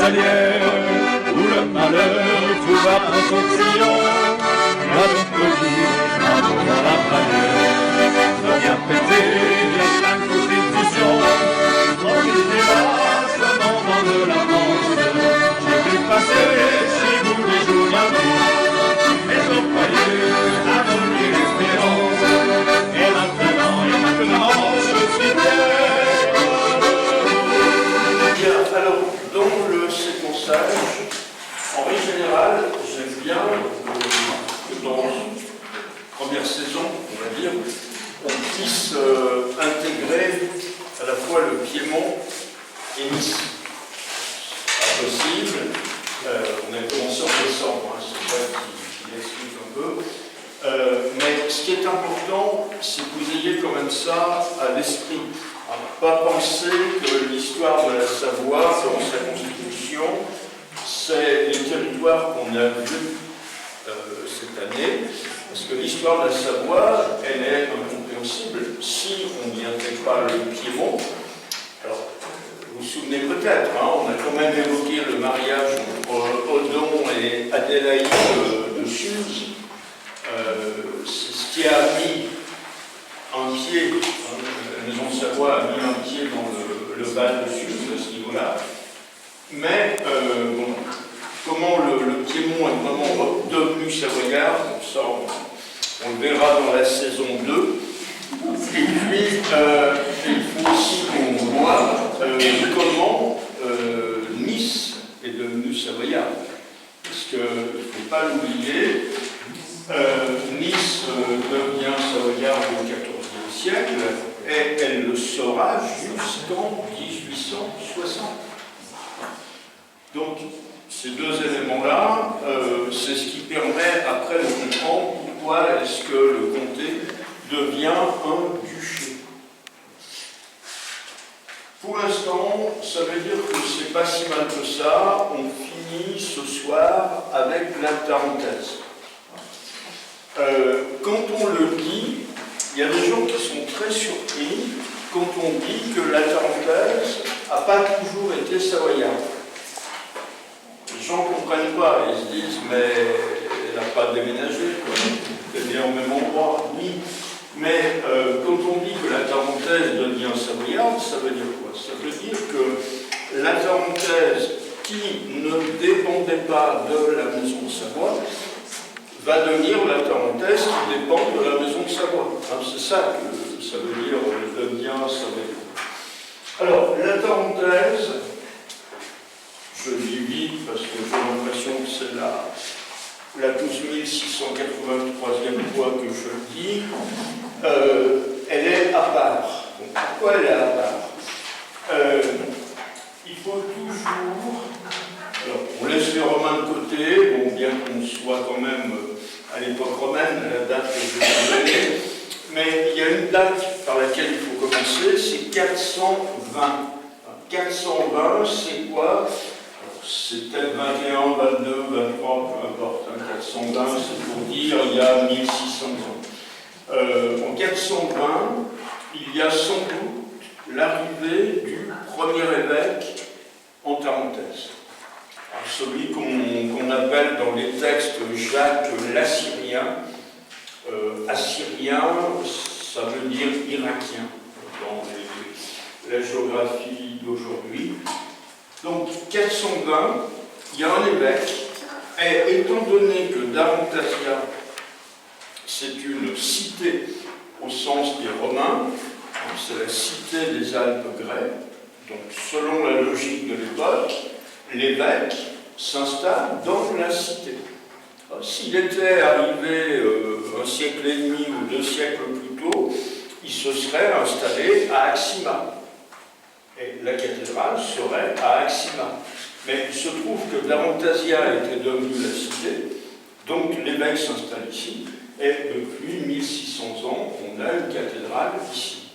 hospitalière, où le malheur tout va prendre son triomphe. La folie, dans la bannière, vient péter la sainte constitution. Organisez-la, ce moment de la France. J'ai vu passer chez vous des jours d'amour, mais au foyer, aboli l'espérance. Et maintenant, je suis fier. Bien, alors, dans le séquençage, en règle générale, j'aime bien que dans la première saison, on va dire, on puisse intégrer à la fois le Piémont et Nice. Pas possible, on a commencé en décembre, hein, c'est ça qui l'explique un peu. Mais ce qui est important, c'est que vous ayez quand même ça à l'esprit. À ne pas penser que l'histoire de la Savoie, dans sa constitution, c'est les territoires qu'on a vus cette année, parce que l'histoire de la Savoie, elle est incompréhensible si on n'y intègre pas le Piémont. Alors, vous vous souvenez peut-être, hein, on a quand même évoqué le mariage entre Odon et Adélaïde de Suse. C'est ce qui a mis un pied, la maison de Savoie a mis un pied dans le Val de Suse à ce niveau-là. Mais bon, comment le Piémont est vraiment devenu savoyard, ça on le verra dans la saison 2. Et puis, il faut aussi qu'on voit comment Nice est devenu savoyard. Parce qu'il ne faut pas l'oublier, Nice devient savoyard au XIVe siècle et elle le sera jusqu'en 1860. Donc, ces deux éléments-là, c'est ce qui permet après de comprendre pourquoi est-ce que le comté devient un duché. Pour l'instant, ça veut dire que c'est pas si mal que ça. On finit ce soir avec la Tarentaise. Quand on le dit, il y a des gens qui sont très surpris quand on dit que la Tarentaise n'a pas toujours été savoyarde. Les gens ne comprennent pas, ils se disent, mais elle n'a pas déménagé, quoi. Elle est bien au même endroit, oui. Mais quand on dit que la Tarentaise devient savoyarde, ça veut dire quoi? Ça veut dire que la Tarentaise, qui ne dépendait pas de la maison de Savoie, va devenir la Tarentaise qui dépend de la maison de Savoie. C'est ça que ça veut dire devient savoyarde. Alors, la Tarentaise, je dis vite parce que j'ai l'impression que c'est la 12683e fois que je le dis, elle est à part. Donc, pourquoi elle est à part? Il faut toujours... Alors, on laisse les Romains de côté, bon, bien qu'on soit quand même à l'époque romaine, la date que je vais vous donner, mais il y a une date par laquelle il faut commencer, c'est 420. 420, c'est quoi? C'est peut-être 21, 22, 23, peu importe. 420, c'est pour dire il y a 1600 ans. En 420, il y a sans doute l'arrivée du premier évêque en Tarentaise. Celui qu'on appelle dans les textes Jacques l'Assyrien. Assyrien, ça veut dire irakien dans la géographie d'aujourd'hui. Donc, 420, il y a un évêque, et étant donné que Darantasia, c'est une cité au sens des Romains, c'est la cité des Alpes grecques, donc selon la logique de l'époque, l'évêque s'installe dans la cité. S'il était arrivé un siècle et demi ou 2 siècles plus tôt, il se serait installé à Axima. Et la cathédrale serait à Axima. Mais il se trouve que Darantasia était devenue la cité, donc l'évêque s'installe ici, et depuis 1600 ans, on a une cathédrale ici.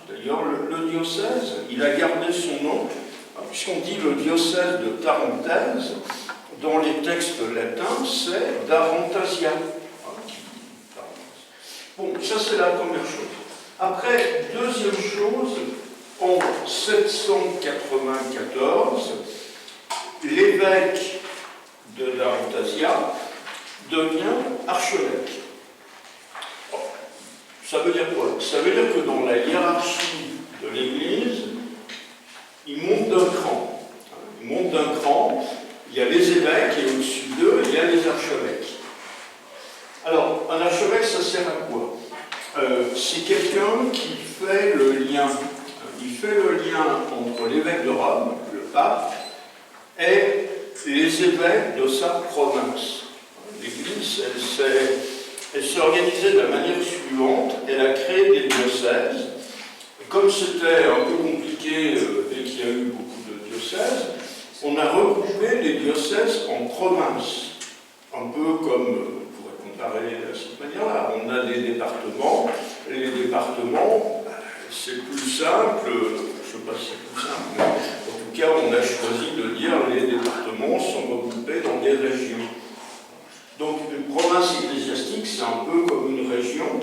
D'ailleurs, le diocèse, il a gardé son nom, puisqu'on dit le diocèse de Tarentaise, dans les textes latins, c'est Darantasia. Bon, ça c'est la première chose. Après, deuxième chose, en 794, l'évêque de Darantasia devient archevêque. Ça veut dire quoi? Ça veut dire que dans la hiérarchie de l'Église, il monte d'un cran. Il monte d'un cran, il y a les évêques et au-dessus d'eux, il y a les archevêques. Alors, un archevêque, ça sert à quoi? C'est quelqu'un qui fait le lien. Il fait le lien entre l'évêque de Rome, le pape, et les évêques de sa province. L'Église, elle s'est organisée de la manière suivante. Elle a créé des diocèses. Et comme c'était un peu compliqué et qu'il y a eu beaucoup de diocèses, on a regroupé les diocèses en provinces. Un peu comme, on pourrait comparer de cette manière-là. On a des départements. Les départements, c'est plus simple. Je ne sais pas si c'est plus simple, mais en tout cas, on a choisi de dire que les départements sont regroupés dans des régions. Donc, une province ecclésiastique, c'est un peu comme une région.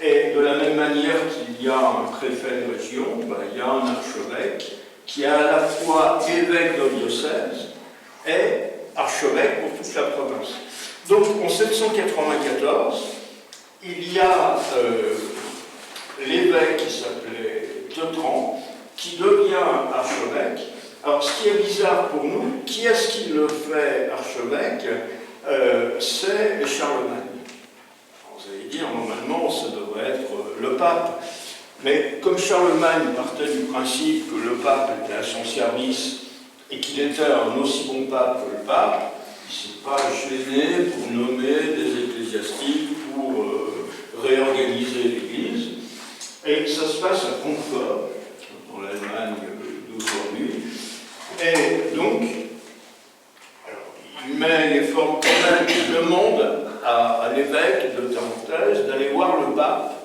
Et de la même manière qu'il y a un préfet de région, il y a un archevêque qui est à la fois évêque d'un diocèse et archevêque pour toute la province. Donc, en 794, il y a l'évêque qui s'appelait Teutran, qui devient archevêque. Alors, ce qui est bizarre pour nous, qui est-ce qui le fait archevêque? C'est Charlemagne. Alors, vous allez dire, normalement, ça devrait être le pape. Mais comme Charlemagne partait du principe que le pape était à son service et qu'il était un aussi bon pape que le pape, il ne s'est pas gêné pour nommer des ecclésiastiques pour réorganiser l'Église. Et ça se passe à Francfort, dans l'Allemagne d'aujourd'hui. Et donc, il met l'effort quand même, il demande à l'évêque de Tarentaise d'aller voir le pape.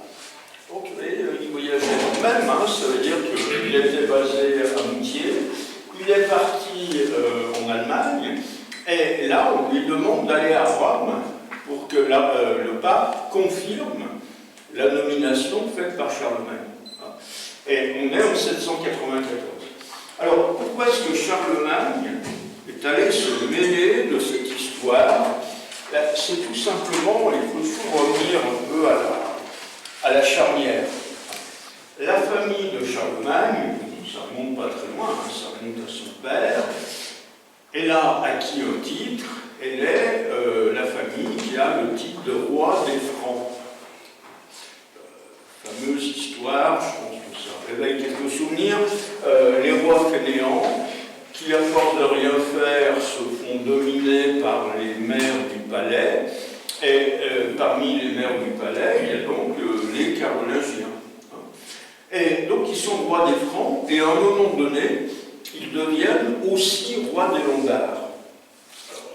Donc, il voyageait même, ça veut dire qu'il était basé à Moutier. Il est parti en Allemagne, et là, on lui demande d'aller à Rome pour que le pape confirme la nomination faite par Charlemagne. Et on est en 794. Alors, pourquoi est-ce que Charlemagne est allé se mêler de cette histoire? C'est tout simplement, il faut toujours revenir un peu à la charnière. La famille de Charlemagne, ça ne remonte pas très loin, ça remonte à son père, elle a acquis un titre, elle est la famille qui a le titre de roi des Francs. Fameuse histoire, je pense que ça réveille quelques souvenirs, les rois fainéants, qui à force de rien faire se font dominer par les maires du palais, et parmi les maires du palais, il y a donc les Carolingiens. Et donc ils sont rois des Francs, et à un moment donné, ils deviennent aussi rois des Lombards.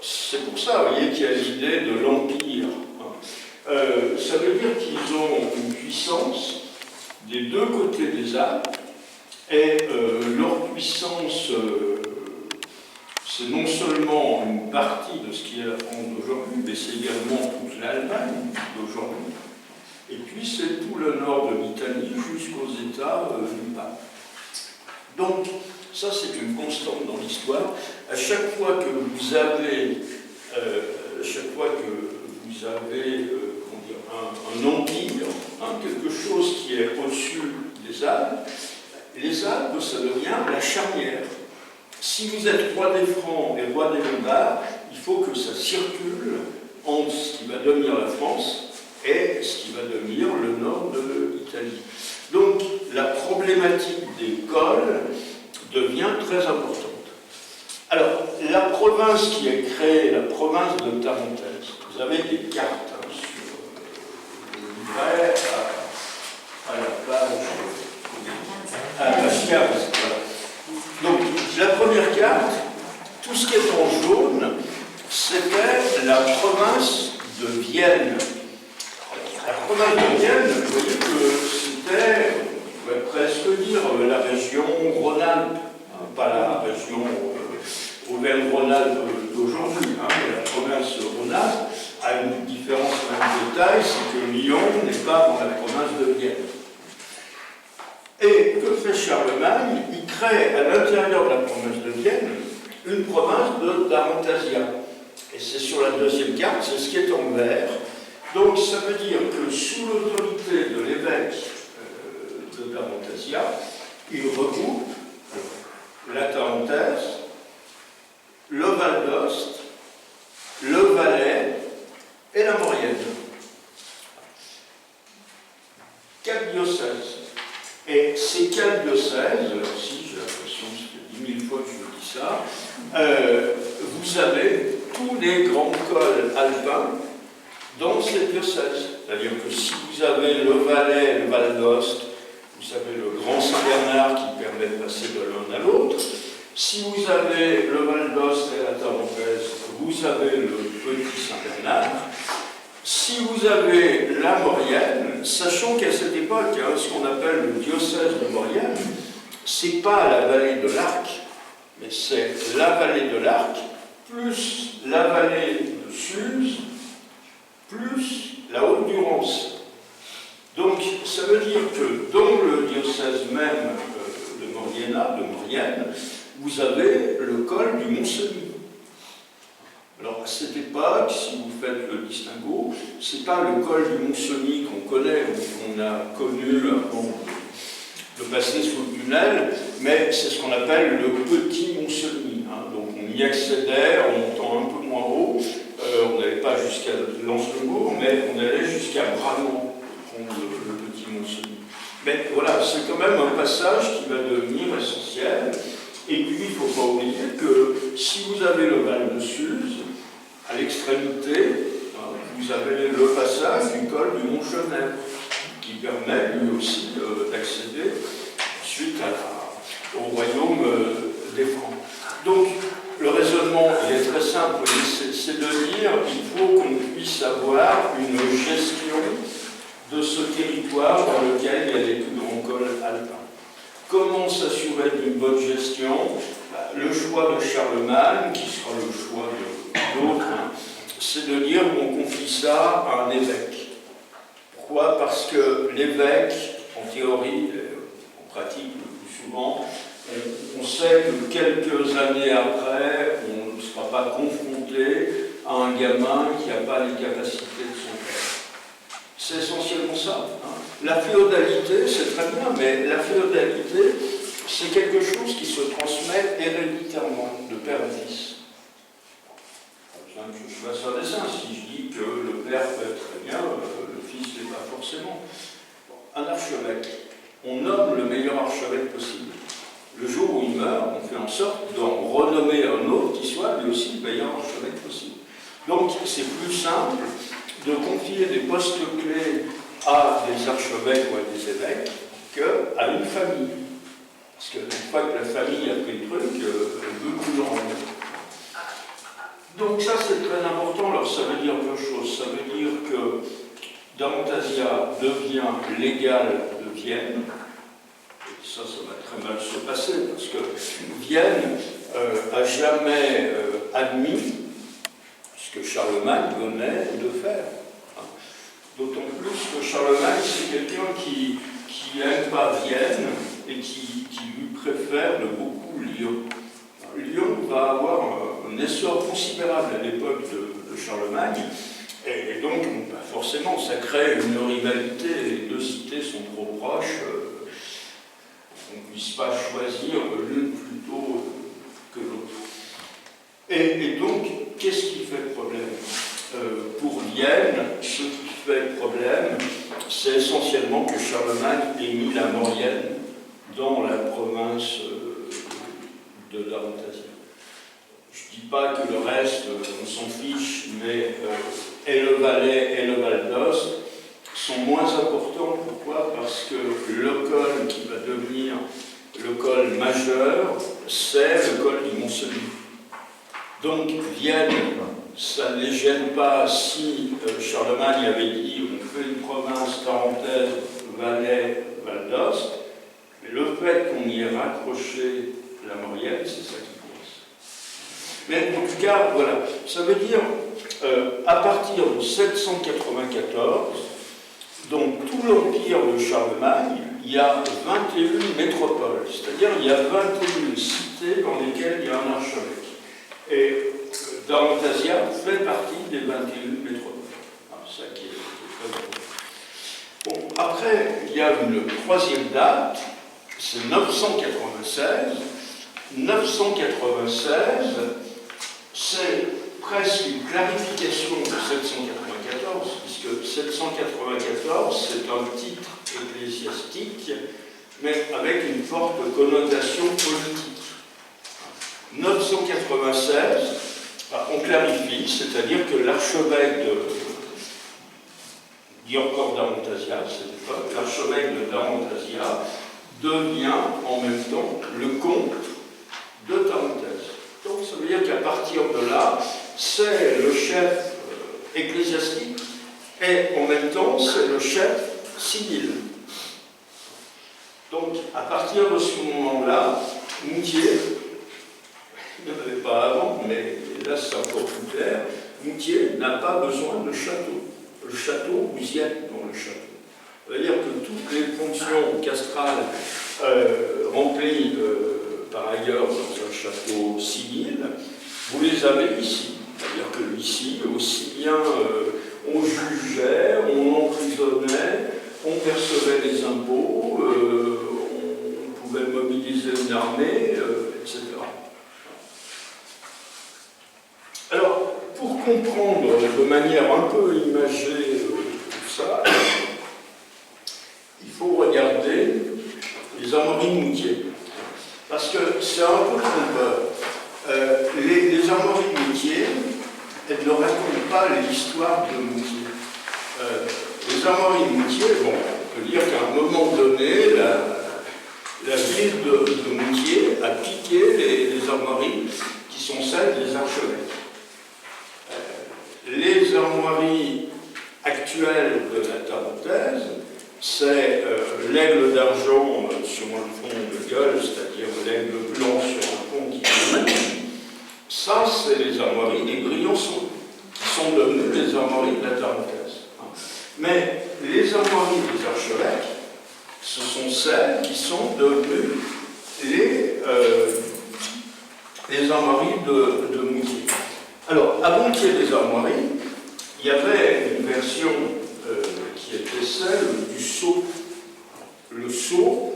C'est pour ça, vous voyez, qu'il y a l'idée de l'Empire. Ça veut dire qu'ils ont une puissance des deux côtés des Alpes, et leur puissance, c'est non seulement une partie de ce qui est la France d'aujourd'hui, mais c'est également toute l'Allemagne d'aujourd'hui. Et puis c'est tout le nord de l'Italie jusqu'aux États du Pape. Donc, ça c'est une constante dans l'histoire. À chaque fois que vous avez, un empire, quelque chose qui est au-dessus des Alpes, les Alpes, ça devient la charnière. Si vous êtes roi des Francs et roi des Lombards, il faut que ça circule entre ce qui va devenir la France et ce qui va devenir le nord de l'Italie. Donc, la problématique des cols devient très importante. Alors, la province qui est créée, la province de Tarentaise, vous avez des cartes sur le livret à la page 15. Donc, la première carte, tout ce qui est en jaune, c'était la province de Vienne. La province de Vienne, vous voyez que c'était, on pourrait presque dire, la région Rhône-Alpes, pas la région Auvergne-Rhône-Alpes d'aujourd'hui, mais la province Rhône-Alpes a une différence de détail, c'est que Lyon n'est pas dans la province de Vienne. Et que fait Charlemagne? Il crée à l'intérieur de la province de Vienne une province d'Arantasia. Et c'est sur la deuxième carte, c'est ce qui est en vert. Donc ça veut dire que sous l'autorité de l'évêque de Tarantasia, il regroupe la Tarentaise, le Val d'Ost, le Valais et la Maurienne. 4 diocèses. Et ces 4 diocèses, si j'ai l'impression que ça fait 10 000 fois que je dis ça, vous avez tous les grands cols alpins dans ces diocèses. C'est-à-dire que si vous avez le Valais et le Val d'Ost, vous avez le Grand Saint-Bernard qui permet de passer de l'un à l'autre. Si vous avez le Val d'Ost et la Tarentaise, vous avez le Petit Saint-Bernard. Si vous avez la Maurienne, sachant qu'à cette époque, ce qu'on appelle le diocèse de Maurienne, c'est pas la vallée de l'Arc, mais c'est la vallée de l'Arc, plus la vallée de Suse, plus la Haute-Durance. Donc, ça veut dire que dans le diocèse même de Maurienne, vous avez le col du Mont-Cenis. Alors, à cette époque, si vous faites le distinguo, ce n'est pas le col du Mont-Cenis qu'on connaît, ou qu'on a connu avant de passer sous le tunnel, mais c'est ce qu'on appelle le petit Mont-Cenis. Donc, on y accédait en montant un peu moins haut. On n'allait pas jusqu'à Lens-le-Bourg, mais on allait jusqu'à Bramont, pour prendre le petit Mont-Cenis. Mais voilà, c'est quand même un passage qui va devenir essentiel. Et puis, il ne faut pas oublier que si vous avez le Val de Suse, à l'extrémité, vous avez le passage du col du Mont-Genèvre, qui permet lui aussi d'accéder ensuite au royaume des Francs. Donc, le raisonnement il est très simple, c'est de dire qu'il faut qu'on puisse avoir une gestion de ce territoire dans lequel il y a les plus grands cols alpins. Comment s'assurer d'une bonne gestion? Le choix de Charlemagne, qui sera le choix d'autres, c'est de dire qu'on confie ça à un évêque. Pourquoi? Parce que l'évêque, en théorie, en pratique le plus souvent, on sait que quelques années après, on ne sera pas confronté à un gamin qui n'a pas les capacités de son père. C'est essentiellement ça. La féodalité, c'est très bien, mais la féodalité, c'est quelque chose qui se transmet héréditairement, de père à fils. Je fasse un dessin, si je dis que le père peut être très bien, le fils n'est pas forcément. Un archevêque, on nomme le meilleur archevêque possible. Le jour où il meurt, on fait en sorte d'en renommer un autre qui soit lui aussi le meilleur archevêque possible. Donc c'est plus simple de confier des postes clés à des archevêques ou à des évêques qu'à une famille. Parce qu'une fois que la famille a pris le truc, elle veut plus le rendre. Donc ça c'est très important. Alors ça veut dire deux choses. Ça veut dire que Tarantasia devient l'égal de Vienne. Et ça va très mal se passer parce que Vienne n'a jamais admis ce que Charlemagne venait de faire. D'autant plus que Charlemagne, c'est quelqu'un qui n'aime pas Vienne et qui lui préfère de beaucoup Lyon. Lyon va avoir un essor considérable à l'époque de Charlemagne, et donc forcément ça crée une rivalité, les deux cités sont trop proches, on ne puisse pas choisir l'une plutôt que l'autre. Et donc, qu'est-ce qui fait le problème? Pour Vienne, ce qui fait problème, c'est essentiellement que Charlemagne ait mis la Maurienne dans la province de Tarantasia. Je ne dis pas que le reste, on s'en fiche, mais et le Valais et le Val d'Ost sont moins importants. Pourquoi? Parce que le col qui va devenir le col majeur, c'est le col du Mont-Cenis. Donc Vienne, ça ne les gêne pas si Charlemagne avait dit on fait une province tarentaise, Valais, Val d'Ost, mais le fait qu'on y ait raccroché la Maurienne, c'est ça qui pose. Mais en tout cas, voilà, ça veut dire à partir de 794, donc tout l'empire de Charlemagne, il y a 21 métropoles, c'est-à-dire il y a 21 cités dans lesquelles il y a un archevêque. Et Darantasia fait partie des 21 métropoles. Ça qui est très important. Bon, après, il y a une troisième date, c'est 996. 996, c'est presque une clarification de 794, puisque 794, c'est un titre ecclésiastique, mais avec une forte connotation politique. 996, on clarifie, c'est-à-dire que l'archevêque dit encore Darantasia à cette époque, l'archevêque de Darantasia devient en même temps le comte de Tarentaise. Donc ça veut dire qu'à partir de là, c'est le chef ecclésiastique et en même temps c'est le chef civil. Donc à partir de ce moment-là, Moutier, il n'y en avait pas avant, mais là c'est encore plus clair, Moutier n'a pas besoin de château. Le château, vous y êtes dans le château. Ça veut dire que toutes les fonctions castrales remplies par ailleurs dans un château civil, vous les avez ici. C'est-à-dire que ici, aussi bien on jugeait, on emprisonnait, on percevait les impôts, on pouvait mobiliser une armée, etc. Alors, pour comprendre de manière un peu imagée tout ça, il faut regarder les armoiries de Moutier. Parce que c'est un peu trompeur. Les armoiries de Moutier, elles ne racontent pas l'histoire de Moutier. Les armoiries de Moutier, bon, on peut dire qu'à un moment donné, la ville de Moutier a piqué les armoiries qui sont celles des archevêques. Les armoiries actuelles de la Tarentaise, c'est l'aigle d'argent sur un fond de gueule, c'est-à-dire l'aigle blanc sur un fond qui brille. Ça, c'est les armoiries des Briançons, qui sont devenues les armoiries de la Tarentaise. Mais les armoiries des archevêques, ce sont celles qui sont devenues les armoiries de Moutier. Alors, avant qu'il y ait les armoiries, il y avait une version qui était celle du sceau. Le sceau,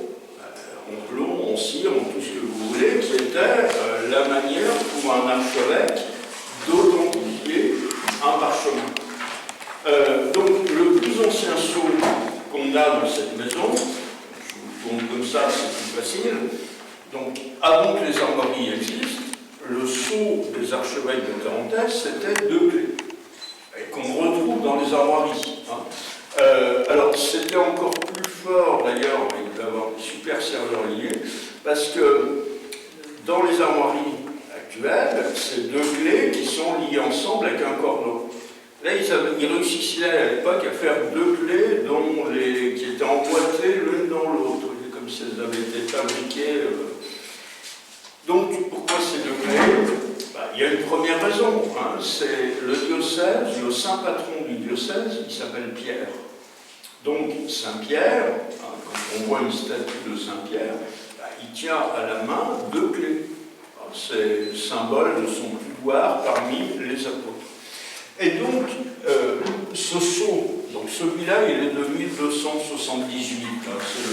en plomb, en cire, en tout ce que vous voulez, qui était la manière pour un archevêque d'authentifier un parchemin. Donc, le plus ancien sceau qu'on a dans cette maison, je vous compte comme ça, c'est plus facile. Donc, avant que les armoiries existent, le sceau des archevêques de Tarentaise, c'était 2 clés, et qu'on retrouve dans les armoiries. Alors, c'était encore plus fort, d'ailleurs, il devait y avoir des super serveurs liés, parce que dans les armoiries actuelles, c'est 2 clés qui sont liées ensemble avec un cordon. Là, ils réussissaient à l'époque à faire 2 clés qui étaient emboîtées l'une dans l'autre, comme si elles avaient été fabriquées. Donc, pourquoi ces 2 clés? Il y a une première raison, c'est le diocèse, le saint patron du diocèse, il s'appelle Pierre. Donc, Saint-Pierre, quand on voit une statue de Saint-Pierre, il tient à la main 2 clés. C'est le symbole de son pouvoir parmi les apôtres. Et donc, ce sceau, donc celui-là, il est de 1278, c'est le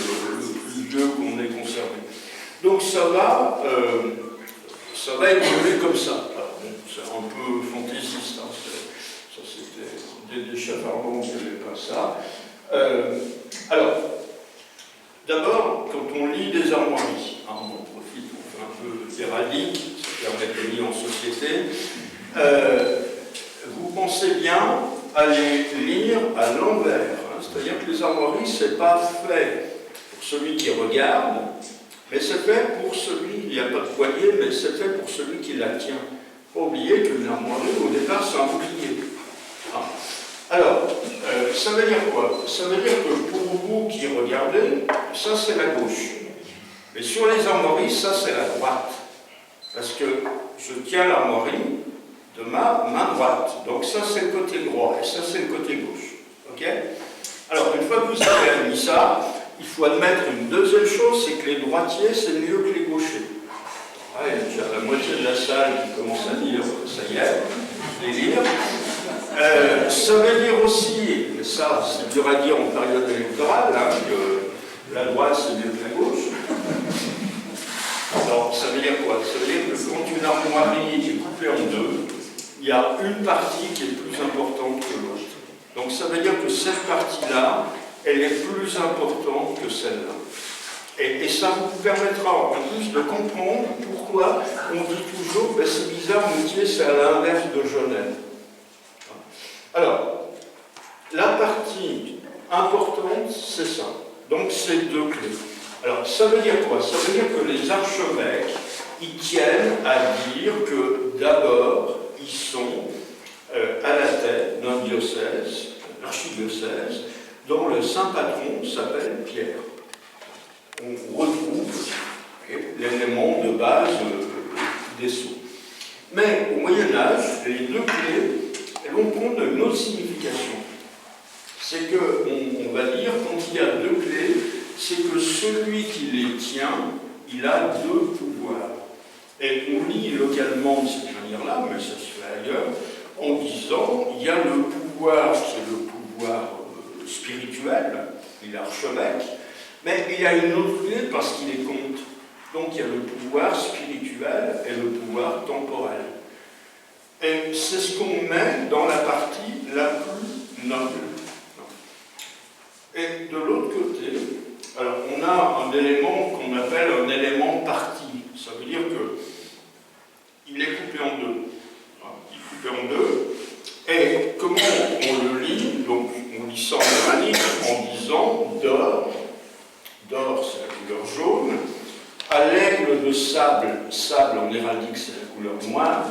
plus vieux qu'on ait conservé. Donc ça va évoluer comme ça. C'est un peu fantaisiste, ça c'était des chafardons qui n'avaient pas ça. Alors, d'abord, quand on lit des armoiries, on profite, on fait un peu d'héraldique, ça permet de lire en société, vous pensez bien à les lire à l'envers. C'est-à-dire que les armoiries, ce n'est pas fait pour celui qui regarde, mais c'est fait pour celui, il n'y a pas de poignée, mais c'est fait pour celui qui la tient. Il ne faut pas oublier qu'une armoirie, au départ, c'est un bouclier. Alors, ça veut dire quoi? Ça veut dire que pour vous qui regardez, ça c'est la gauche. Mais sur les armoiries, ça c'est la droite. Parce que je tiens l'armoirie de ma main droite. Donc ça c'est le côté droit et ça c'est le côté gauche. Ok? Alors, une fois que vous avez admis ça, il faut admettre une deuxième chose, c'est que les droitiers, c'est mieux que les gauchers. Ouais, j'ai la moitié de la salle qui commence c'est-à-dire, ça y est, délire. Ça veut dire aussi, et ça c'est dur à dire en période électorale, hein, que la droite c'est mieux que la gauche. Alors ça veut dire quoi? Ça veut dire que quand une armoirie est coupée en deux, il y a une partie qui est plus importante que l'autre. Donc ça veut dire que cette partie-là, elle est plus importante que celle-là. Et ça vous permettra en plus de comprendre pourquoi on dit toujours, ben c'est bizarre, Moutier, c'est à l'inverse de Genève. Alors, la partie importante, c'est ça. Donc, c'est deux clés. Alors, ça veut dire quoi? Ça veut dire que les archevêques, ils tiennent à dire que d'abord, ils sont à la tête d'un diocèse, l'archidiocèse, dont le saint patron s'appelle Pierre. On retrouve l'élément de base des sceaux. Mais au Moyen-Âge, les deux clés, elles vont prendre une autre signification. C'est qu'on va dire, quand il y a deux clés, c'est que celui qui les tient, il a deux pouvoirs. Et on lit localement de cette manière-là, mais ça se fait ailleurs, en disant, il y a le pouvoir, c'est le pouvoir spirituel, il est archevêque, mais il y a une autre clé parce qu'il est comte. Donc il y a le pouvoir spirituel et le pouvoir temporel. Et c'est ce qu'on met dans la partie la plus noble. Et de l'autre côté, alors on a un élément qu'on appelle un élément parti. Ça veut dire qu'il est coupé en deux. Il est coupé en deux. Et comment on le lit? Donc on lit ça en granit en disant d'or. D'or, c'est la couleur jaune. À l'aigle de sable, sable en héraldique, c'est la couleur noire.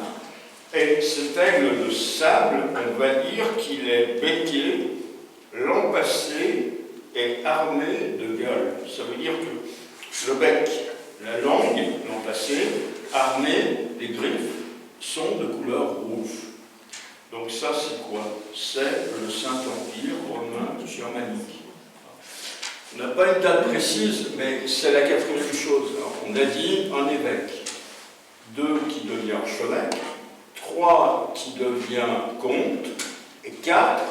Et cet aigle de sable, on va dire qu'il est béqué, lampassé et armé de gueules. Ça veut dire que le bec, la langue, lampassée, armée, les griffes, sont de couleur rouge. Donc ça, c'est quoi? C'est le Saint-Empire romain germanique. On n'a pas une date précise, mais c'est la quatrième chose. Alors, on a dit un évêque, 2 qui devient archevêque, 3 qui devient comte, et 4,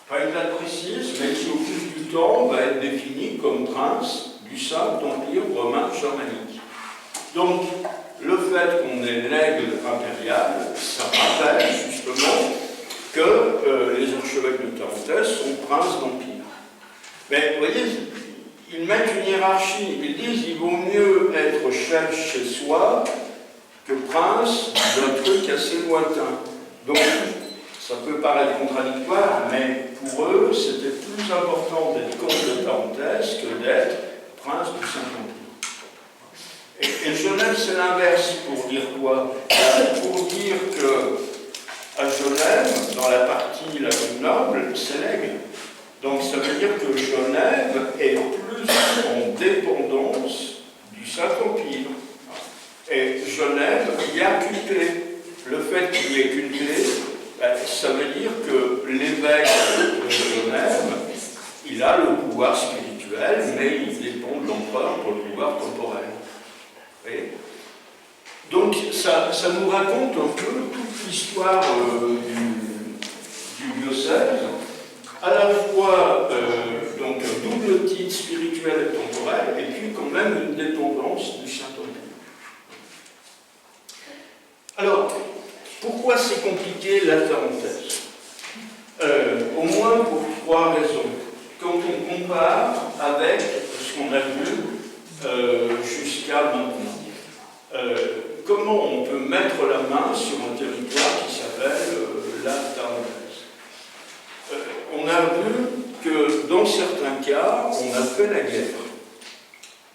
pas une date précise, mais qui au fil du temps va être défini comme prince du Saint-Empire romain germanique. Donc, le fait qu'on ait l'aigle impérial, ça rappelle justement que les archevêques de Tarentaise sont princes d'empire. Mais vous voyez, ils mettent une hiérarchie, ils disent qu'il vaut mieux être chef chez soi que prince d'un truc assez lointain. Donc, ça peut paraître contradictoire, mais pour eux, c'était plus important d'être comte de Tarentaise que d'être prince du Saint-Empire. Et Genève, c'est l'inverse. Pour dire quoi? Pour dire que à Genève, dans la partie la plus noble, c'est l'aigle. Donc ça veut dire que Genève est plus en dépendance du Saint-Empire. Et Genève, il n'y a qu'une clé. Le fait qu'il n'y ait qu'une clé, ça veut dire que l'évêque de Genève, il a le pouvoir spirituel, mais il dépend de l'empereur pour le pouvoir temporel. Vous voyez? Donc ça nous raconte un peu toute l'histoire du diocèse, à la fois donc un double titre spirituel et temporel, et puis quand même une dépendance du Saint-Empire. Alors, pourquoi c'est compliqué la Tarentaise? Au moins pour 3 raisons. Quand on compare avec ce qu'on a vu jusqu'à maintenant, comment on peut mettre la main sur un territoire qui s'appelle la Tarentaise? On a vu que dans certains cas, on a fait la guerre.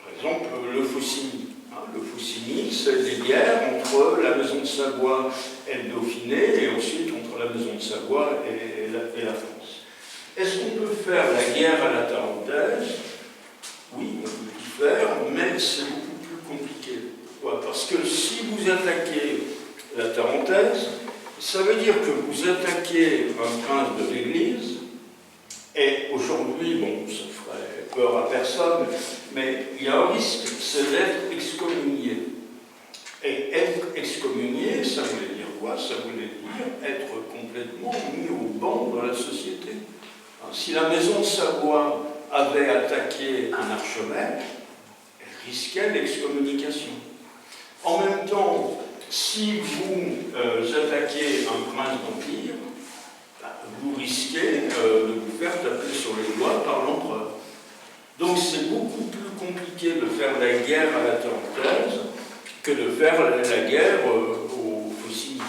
Par exemple, le Faucigny. Le Faucigny, c'est des guerres entre la Maison de Savoie et le Dauphiné, et ensuite entre la Maison de Savoie et la France. Est-ce qu'on peut faire la guerre à la Tarentaise? Oui, on peut tout faire, mais c'est beaucoup plus compliqué. Pourquoi? Parce que si vous attaquez la Tarentaise, ça veut dire que vous attaquez un prince de l'Église, et aujourd'hui, bon, ça ferait peur à personne, mais il y a un risque, c'est d'être excommunié. Et être excommunié, ça voulait dire être complètement mis au banc dans la société. Si la maison de Savoie avait attaqué un archevêque, elle risquait l'excommunication. En même temps, si vous attaquez un prince d'empire, vous risquez de vous faire taper sur les doigts par l'empereur. Donc c'est beaucoup plus compliqué de faire la guerre à la Tarentaise que de faire la guerre aux Faucigny.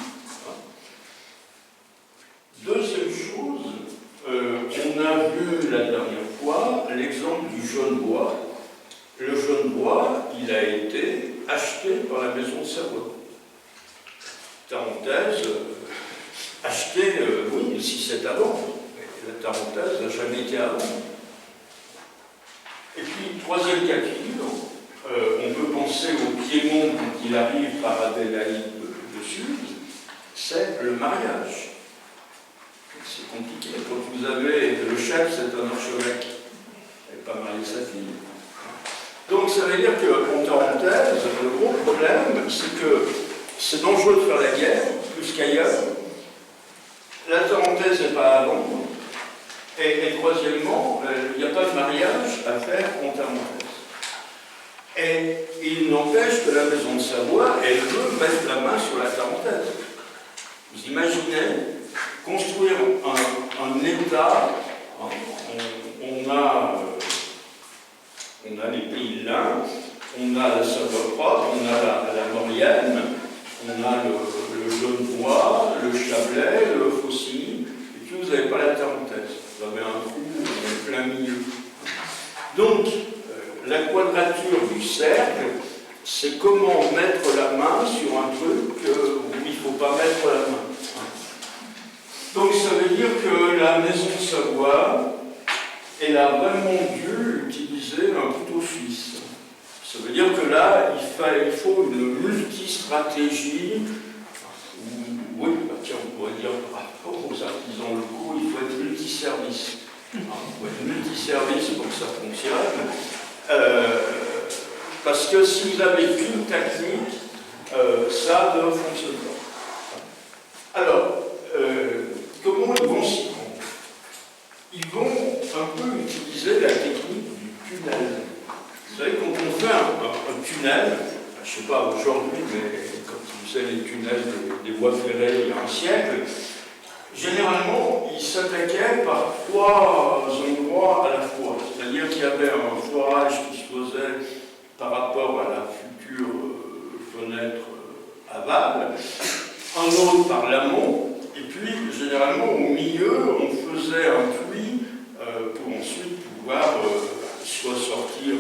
Deuxième chose, on a vu la dernière fois l'exemple du jaune bois. Le jaune bois, il a été acheté par la maison de Savoie. Tarentaise, acheté, oui, si c'est à vendre. La Tarentaise n'a jamais été à vendre. Et puis, troisième cas de figure, on peut penser au Piémont quand il arrive par Adélaïde de Sud, c'est le mariage. C'est compliqué. Quand vous avez le chef, c'est un archevêque. Il n'a pas marié sa fille. Donc ça veut dire qu'en Tarentaise, le gros problème, c'est que c'est dangereux de faire la guerre, plus qu'ailleurs. La Tarentaise n'est pas à vendre. Et troisièmement, il n'y a pas de mariage à faire en Tarentaise. Et il n'empêche que la maison de Savoie, elle veut mettre la main sur la Tarentaise. Vous imaginez construire un État, on a les Pays de l'Ain, on a la Savoie propre, on a la Maurienne, on a le Genevois, le Chablais, le Faucigny, et puis vous n'avez pas la Tarentaise. Vous avez un trou en plein milieu. Donc, la quadrature du cercle, c'est comment mettre la main sur un truc où il ne faut pas mettre la main. Donc, ça veut dire que la maison de Savoie, elle a vraiment dû utiliser un couteau suisse. Ça veut dire que là, il faut une multistratégie. Oui, tiens, on pourrait dire par rapport aux artisans locaux, il faut être multiservice. Il faut être multiservice pour que ça fonctionne. Parce que si vous n'avez qu'une technique, ça ne fonctionne pas. Alors, comment ils vont s'y prendre? Ils vont un peu utiliser la technique du tunnel. Vous savez, quand on fait un tunnel, je ne sais pas aujourd'hui, mais quand vous faisaient les tunnels des voies ferrées il y a un siècle, généralement, ils s'attaquaient par 3 endroits à la fois. C'est-à-dire qu'il y avait un forage qui se faisait par rapport à la future fenêtre aval, un autre par l'amont, et puis généralement au milieu, on faisait un puits pour ensuite pouvoir soit sortir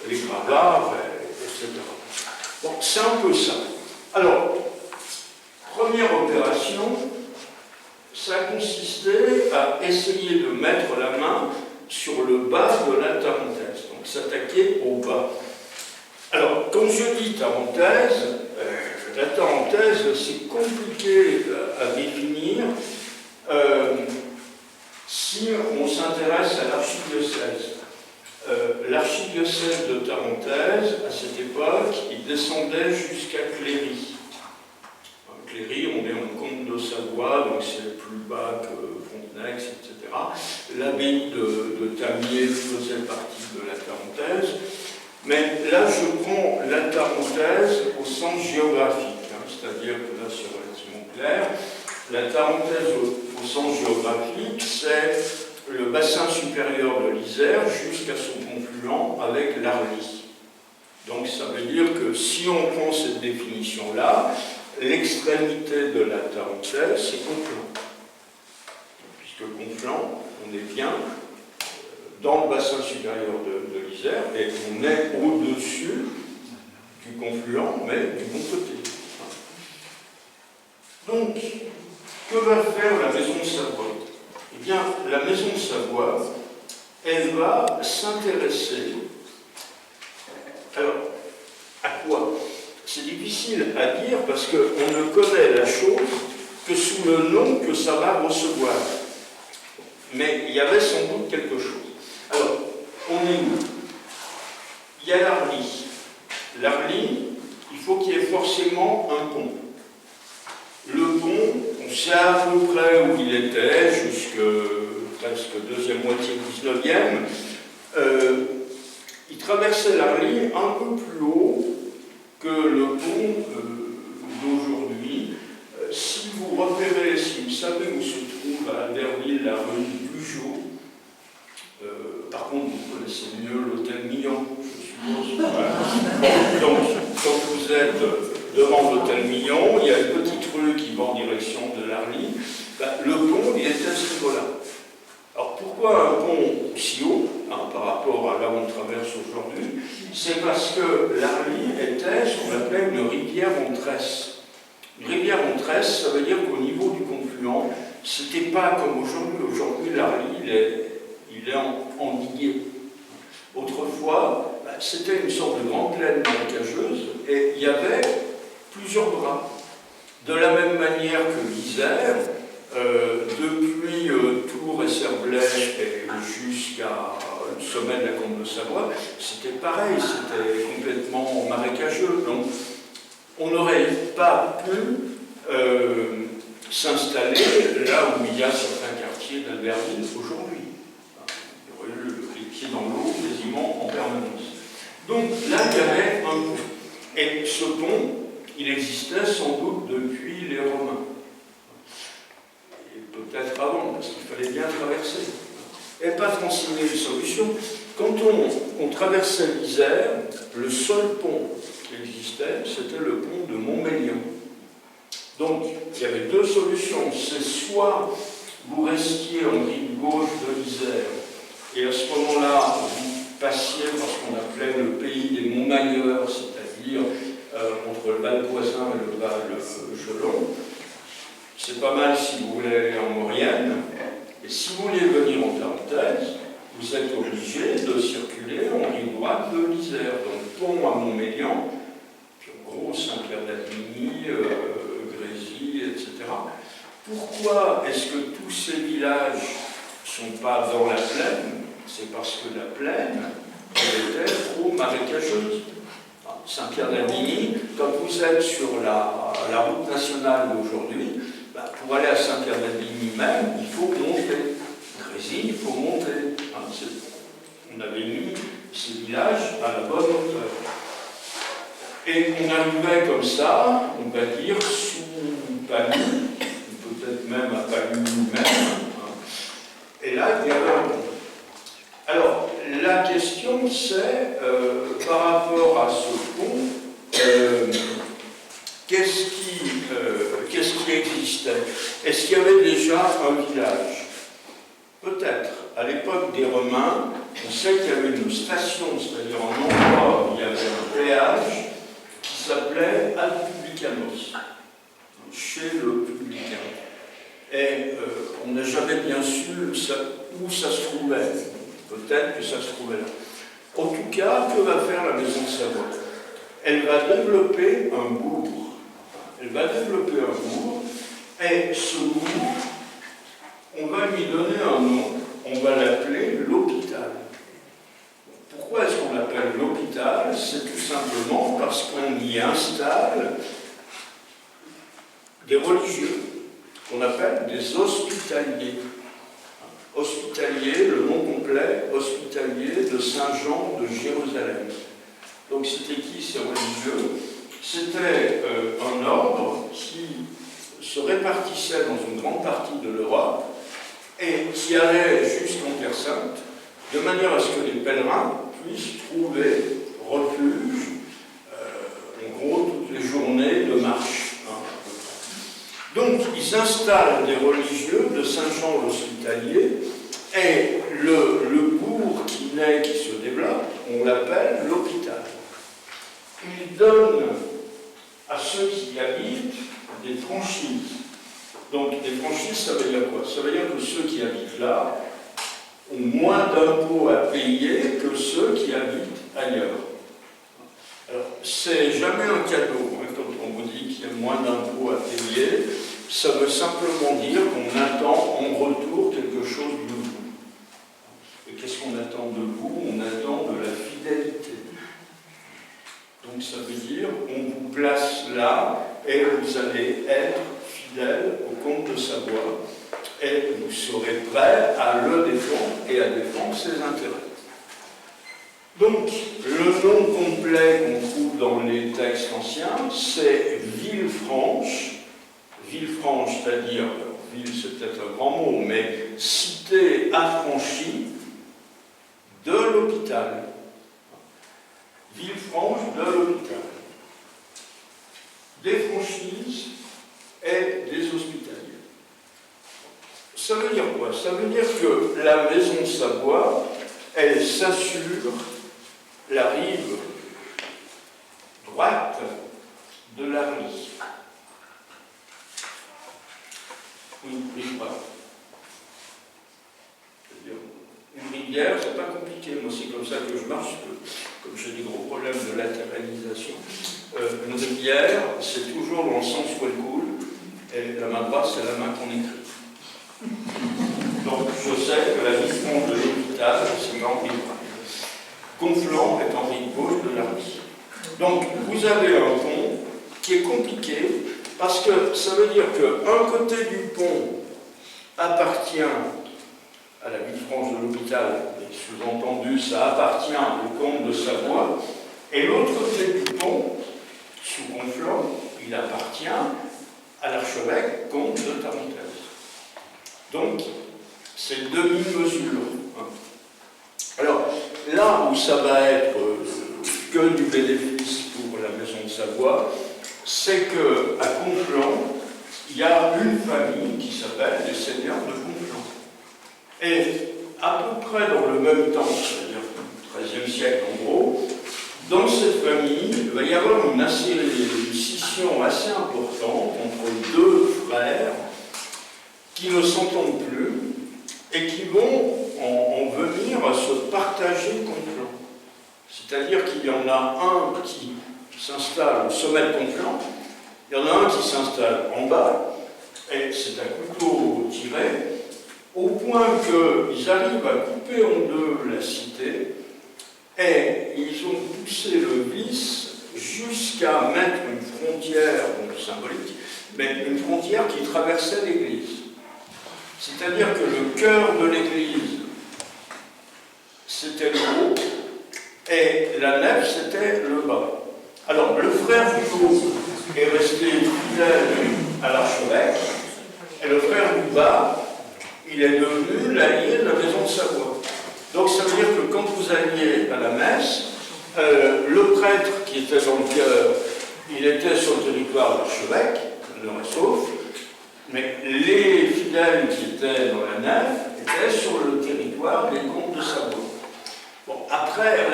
les gravats, etc. Bon, c'est un peu ça. Alors, première opération, ça a consisté à essayer de mettre la main sur le bas de la Tarentaise, donc s'attaquer au bas. Alors, quand je dis Tarentaise, la Tarentaise, c'est compliqué à définir si on s'intéresse à l'archidiocèse. L'archidiocèse de Tarentaise, à cette époque, il descendait jusqu'à Cléry. Cléry, on est en comte de Savoie, donc c'est plus bas que Frontenac, etc. L'abbaye de Tamier faisait partie de la Tarentaise. Mais là, je prends la Tarentaise au sens géographique, c'est-à-dire que là, c'est relativement clair. La Tarentaise au sens géographique, c'est le bassin supérieur de l'Isère jusqu'à son confluent avec l'Arly. Donc ça veut dire que si on prend cette définition-là, l'extrémité de la Tarentaise, c'est Conflans. Puisque Conflans, on est bien dans le bassin supérieur de l'Isère et on est au-dessus du confluent, mais du bon côté. Donc, que va faire la maison de Savoie? Eh bien, la maison de Savoie, elle va s'intéresser. Alors, à quoi? C'est difficile à dire parce qu'on ne connaît la chose que sous le nom que ça va recevoir. Mais il y avait sans doute quelque chose. Alors, on est où? Il y a l'Arly. L'Arly, il faut qu'il y ait forcément un pont. c'est à peu près où il était, jusque presque deuxième moitié 19e. Il traversait l'Arly un peu plus haut que le pont d'aujourd'hui. Si vous repérez, si vous savez où se trouve à Albertville la rue du Bugeaud, par contre vous connaissez mieux l'hôtel Millon, je suppose. Voilà. Donc quand vous êtes devant l'hôtel Millon, il y a une petite rue qui va en direction de l'Arly. Le pont il était à ce niveau-là. Alors pourquoi un pont si haut par rapport à là où on traverse aujourd'hui? C'est parce que l'Arly était ce qu'on appelait une rivière en tresse. Une rivière en tresse, ça veut dire qu'au niveau du confluent, c'était pas comme aujourd'hui. Aujourd'hui, l'Arly, il est endigué. Autrefois, c'était une sorte de grande plaine marécageuse et il y avait plusieurs bras. De la même manière que l'Isère, depuis Tours et Cerblay et jusqu'à le sommet de la Combe de Savoie, c'était pareil, c'était complètement marécageux. Donc, on n'aurait pas pu s'installer là où il y a certains quartiers d'Albertville aujourd'hui. Il y aurait eu les pieds dans l'eau quasiment en permanence. Donc là, il y avait un pont. Et ce pont, il existait sans doute depuis les Romains. Et peut-être avant, parce qu'il fallait bien traverser. Et pas 36 000 solutions. Quand on traversait l'Isère, le seul pont qui existait, c'était le pont de Montmélian. Donc, il y avait deux solutions. C'est soit vous restiez en rive gauche de l'Isère, et à ce moment-là, vous passiez par ce qu'on appelait le pays des Montmailleurs, c'est-à-dire entre le Val-Poisin et le Val-Gelon. C'est pas mal si vous voulez aller en Maurienne. Et si vous voulez venir en Tarentaise, vous êtes obligé de circuler en rive droite de l'Isère. Donc, pont à Montmélian, puis en gros, Saint-Pierre-d'Avigny, Grésy, etc. Pourquoi est-ce que tous ces villages ne sont pas dans la plaine? C'est parce que la plaine, elle était trop marécageuse. Saint-Pierre-d'Avigny, quand vous êtes sur la route nationale d'aujourd'hui, pour aller à Saint-Pierre-d'Avigny même, il faut monter. Grésy, il faut monter. On avait mis ces villages à la bonne hauteur. Et on arrivait comme ça, on va dire, sous Palu, peut-être même à Palu même. Et là, il y avait un pont. Alors, la question c'est, par rapport à ce pont, qu'est-ce qui existait? Est-ce qu'il y avait déjà un village? Peut-être. À l'époque des Romains, on sait qu'il y avait une station, c'est-à-dire un endroit où il y avait un péage qui s'appelait Ad Publicanos, chez le publicain. Et on n'a jamais bien su où ça se trouvait. Peut-être que ça se trouvait là. En tout cas, que va faire la Maison de Savoie? Elle va développer un bourg. Elle va développer un bourg, et ce bourg, on va lui donner un nom, on va l'appeler l'hôpital. Pourquoi est-ce qu'on l'appelle l'hôpital? C'est tout simplement parce qu'on y installe des religieux, qu'on appelle des hospitaliers. Hospitalier, le nom complet, hospitalier de Saint-Jean de Jérusalem. Donc c'était qui ces religieux? C'était un ordre qui se répartissait dans une grande partie de l'Europe et qui allait jusqu'en Terre Sainte, de manière à ce que les pèlerins puissent trouver refuge, en gros, toutes les journées de marche. Donc, ils installent des religieux de Saint-Jean l'Hospitalier, et le bourg qui naît, qui se développe, on l'appelle l'hôpital. Ils donnent à ceux qui y habitent des franchises. Donc, des franchises, ça veut dire quoi? Ça veut dire que ceux qui habitent là ont moins d'impôts à payer que ceux qui habitent ailleurs. Alors, c'est jamais un cadeau, hein, quand on vous dit qu'il y a moins d'impôts à payer, ça veut simplement dire qu'on attend en retour quelque chose de vous. Et qu'est-ce qu'on attend de vous? On attend de la fidélité. Donc ça veut dire on vous place là et vous allez être fidèle. fidèle au comte de Savoie, et vous serez prêt à le défendre et à défendre ses intérêts. Donc, le nom complet qu'on trouve dans les textes anciens, c'est Villefranche. Villefranche, c'est-à-dire, ville c'est peut-être un grand mot, mais cité affranchie de l'hôpital. Villefranche de l'hôpital. Des franchises et des hospitaliers. Ça veut dire quoi? Ça veut dire que la maison Savoie, elle s'assure la rive droite de la rive. Oui, rive droite. C'est-à-dire, une rivière, c'est pas compliqué. Moi, c'est comme ça que je marche, comme j'ai des gros problèmes de latéralisation. Une rivière, c'est toujours dans le sens où elle coule, et la main droite, c'est la main qu'on écrit. Donc, je sais que la Villefranche de l'hôpital, c'est en rive droite. Conflans est en rive gauche de la rive. Donc, vous avez un pont qui est compliqué, parce que ça veut dire qu'un côté du pont appartient à la Villefranche de l'hôpital, et sous-entendu, ça appartient au comte de Savoie, et l'autre côté du pont, sous Conflans, il appartient à l'archevêque comte de Tarentaise. Donc, c'est demi-mesure. Alors, là où ça va être que du bénéfice pour la maison de Savoie, c'est qu'à Conflans, il y a une famille qui s'appelle les seigneurs de Conflans. Et à peu près dans le même temps, c'est-à-dire au XIIIe siècle en gros, dans cette famille, il va y avoir une scission assez importante entre deux frères qui ne s'entendent plus et qui vont en venir à se partager Conflans. C'est-à-dire qu'il y en a un qui s'installe au sommet de Conflans, il y en a un qui s'installe en bas, et c'est un couteau tiré, au point qu'ils arrivent à couper en deux la cité, et ils ont poussé le vice jusqu'à mettre une frontière, donc symbolique, mais une frontière qui traversait l'église. C'est-à-dire que le cœur de l'église, c'était le haut, et la nef, c'était le bas. Alors, le frère du haut est resté fidèle à l'archevêque, et le frère du bas, il est devenu l'allié de la maison de Savoie. Donc, ça veut dire que quand vous alliez à la messe, le prêtre qui était dans le chœur, il était sur le territoire de l'archevêque, le sauf, mais les fidèles qui étaient dans la nef étaient sur le territoire des comtes de Savoie. Bon, après,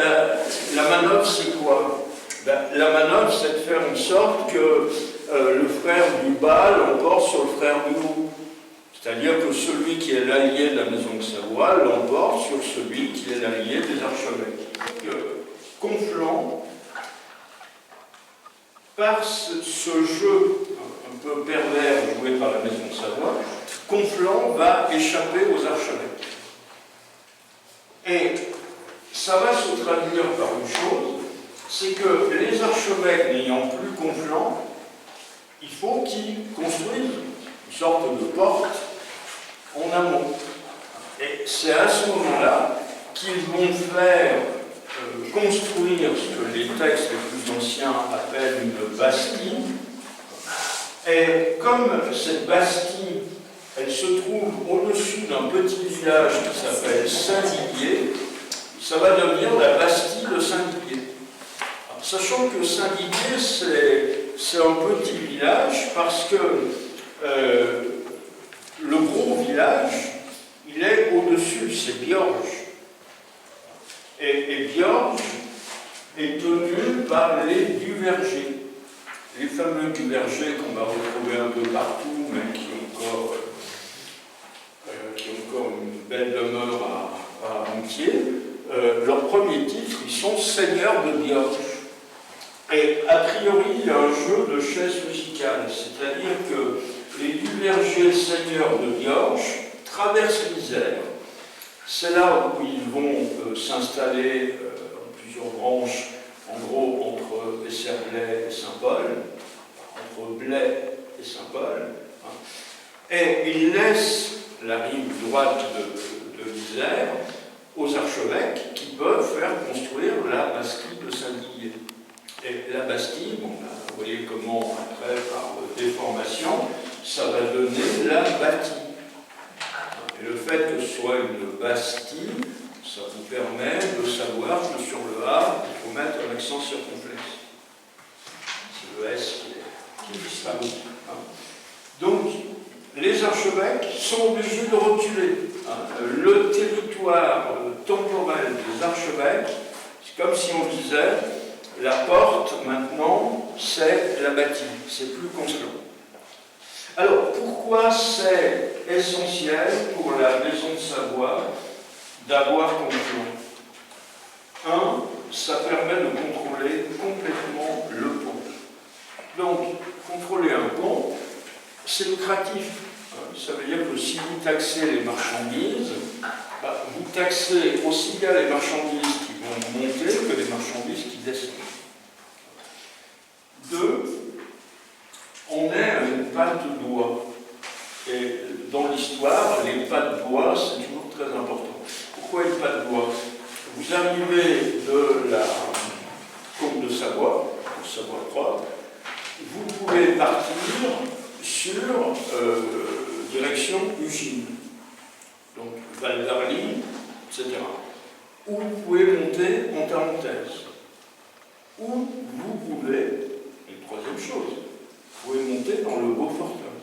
la manœuvre, c'est quoi? Ben, la manœuvre, c'est de faire en sorte que le frère du bas l'emporte sur le frère du haut. C'est-à-dire que celui qui est l'allié de la maison de Savoie l'emporte sur celui qui est l'allié des archevêques. Donc, Conflans, par ce jeu un peu pervers joué par la maison de Savoie, Conflans va échapper aux archevêques. Et ça va se traduire par une chose, c'est que les archevêques n'ayant plus Conflans, il faut qu'ils construisent une sorte de porte en amont. Et c'est à ce moment-là qu'ils vont faire construire ce que les textes les plus anciens appellent une bastille. Et comme cette bastille, elle se trouve au-dessus d'un petit village qui s'appelle Saint-Didier, ça va devenir la bastille de Saint-Didier. Sachant que Saint-Didier, c'est un petit village parce que le gros village, il est au-dessus, c'est Biorge. Et Biorge est tenu par les Duvergers. Les fameux Duvergers qu'on va retrouver un peu partout, mais qui ont encore une belle demeure à Moutier. Leur premier titre, ils sont seigneurs de Biorge. Et a priori, il y a un jeu de chaises musicales, c'est-à-dire que les Duvergers seigneurs de Biorge traversent l'Isère. C'est là où ils vont s'installer en plusieurs branches, en gros entre Esserblay et Saint-Paul, entre Blay et Saint-Paul, hein, Et il laisse la rive droite de l'Isère aux archevêques qui peuvent faire construire la Bastille de Saint-Didier. Et la Bastille, bon, ben, vous voyez comment après, par déformation, ça va donner la bâtie. Et le fait que ce soit une Bastille, ça vous permet de savoir que sur le A, il faut mettre un accent circonflexe. C'est le S qui est disparu. Donc, les archevêques sont obligés de rotuler. Le territoire temporel des archevêques, c'est comme si on disait, la porte, maintenant, c'est la bâtie, c'est plus Conflans. Alors, pourquoi c'est essentiel pour la maison de Savoie d'avoir Conflans? Ça permet de contrôler complètement le pont. Donc, contrôler un pont, c'est lucratif. Ça veut dire que si vous taxez les marchandises, vous taxez aussi bien les marchandises qui vont monter que les marchandises qui descendent. 2, on est à une patte d'oie. Et dans l'histoire, les pattes d'oie, c'est toujours très important. Pourquoi une patte d'oie? Vous arrivez de la côte de Savoie, Savoie 3, vous pouvez partir sur direction Ugine, donc Val d'Arly, etc. Ou vous pouvez monter en Tarentaise. Ou vous pouvez, une troisième chose, vous pouvez monter dans le Beaufortin.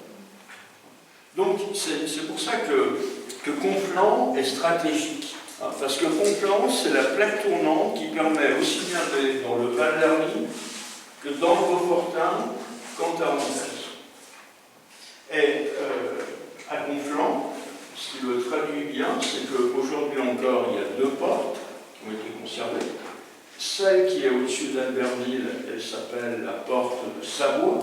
Donc c'est pour ça que Conflans est stratégique. Parce que Conflans, c'est la plaque tournante qui permet aussi bien d'aller dans le Val d'Arly que dans le Beaufortin qu'en Tarentaise. Et à Conflans, ce qui le traduit bien, c'est qu'aujourd'hui encore, il y a 2 portes qui ont été conservées. Celle qui est au-dessus d'Albertville, elle s'appelle la porte de Savoie.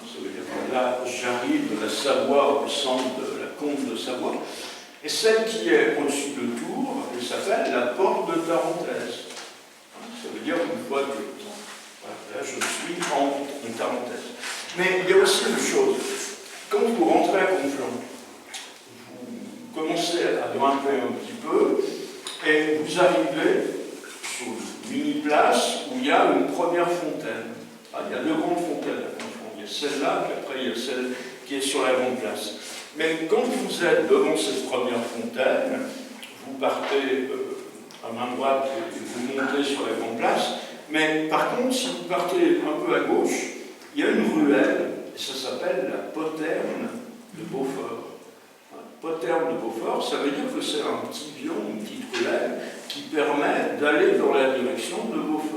Ça veut dire que là, j'arrive de la Savoie au centre de la comte de Savoie. Et celle qui est au-dessus de Tours, elle s'appelle la porte de Tarentaise. Ça veut dire qu'une fois que là, je suis en Tarentaise. Mais il y a aussi une chose. Quand vous rentrez à Conflans, vous commencez à grimper un petit peu et vous arrivez sur une mini-place où il y a une première fontaine. Il y a 2 grandes fontaines à Conflans. Il y a celle-là, puis après il y a celle qui est sur la grande place. Mais quand vous êtes devant cette première fontaine, vous partez à main droite et vous montez sur la grande place. Mais par contre, si vous partez un peu à gauche, il y a une ruelle, et ça s'appelle la poterne de Beaufort. Poterne de Beaufort, ça veut dire que c'est un petit vion, une petite ruelle, qui permet d'aller dans la direction de Beaufort.